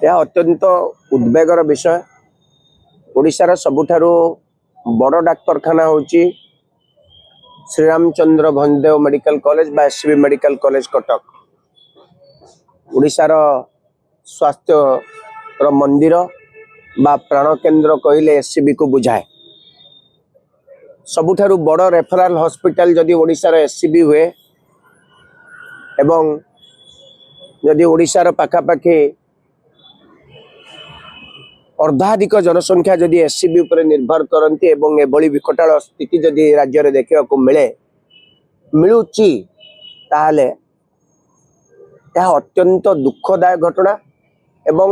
यह अत्यंत उद्वेगर विषय। ओडिशार सबुठारु बड़ डाक्तरखाना होची श्रीरामचंद्र भंजदेव मेडिकल कॉलेज बा एससीबी मेडिकल कॉलेज कटक। ओडिशार स्वास्थ्य मंदिर बा प्राण केन्द्र कहले एससीबी को बुझाए। सबुठारु बड़ रेफराल हॉस्पिटल जदि ओडिशार एससीबी हुए एवं जदि ओडिशार पाखापाखि अर्धाधिक जनसंख्या जदि एससीबी उपर निर्भर करती एवं एभली विकटाल स्थिति जदि राज्य में देखा मिले मिलुची ताहले यह अत्यंत दुखदायक घटना एवं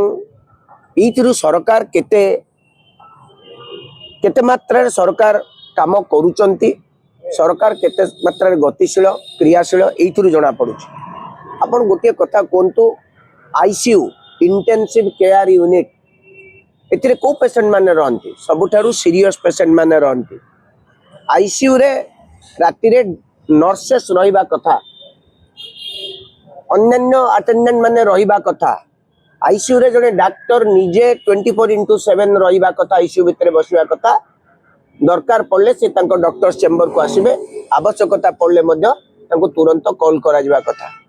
इथिरु सरकार केते केते मात्रा सरकार काम करूचंती, सरकार केते मात्रा गतिशील क्रियाशील एथिरु जना पड़ुची। आपण गोटे कथा कोंतु आईसीयू इंटेंसिव केयर यूनिट एथिरे को पेशेंट माने रहंती सबुठारु सीरियस पेशेंट माने रहंती। आईसीयू रे राति रे नर्सेस रहिबा कथा, अन्य अटेंडेंट माने रहिबा कथा। आईसीयू रे जने डॉक्टर निजे 24/7 रहिबा कथा, आईसीयू भितरे बसिबा कथा। दरकार पड़ले से तांको डॉक्टर चेंबर को आसीबे, आवश्यकता पड़ले मध्य तांको तुरंत कॉल करा जिबा कथा।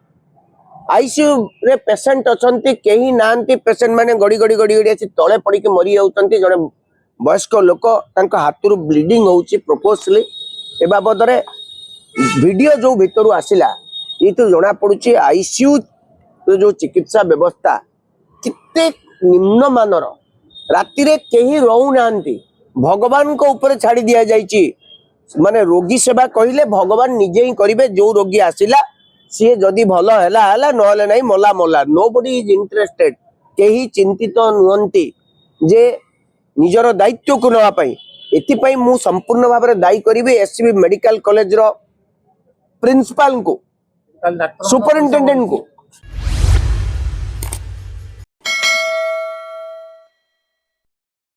आईसीयू रे पेशेंट अछंती केही नांती, पेशेंट माने गड़ी गड़ी गड़ी गड़ी आसी तळे पड़ी के मरी जाउतंती। जने वयस्क लोक तांको हाथुरु ब्लीडिंग होउची प्रोपोजली। ए बाबद रे वीडियो जो भितरु आसिला एतु जणा पडुची आईसीयू जो चिकित्सा व्यवस्था किते निम्न मानर। राति रे केही रहू नांती, भगवान को ऊपर छाड़ी दिया जाइची। माने रोगी सेवा कहले भगवान निजे ही करिवे। जो रोगी आसिला सी जदि भल हैला हैला नहले नहीं मला मला। Nobody is interested. केही चिंतित नुहंती जे निजर दायित्व को नवा पई। एति पई मु संपूर्ण भाव में दायी करिवे एससीबी मेडिकल कॉलेज रो प्रिंसिपल को, सुपरिटेंडेंट को।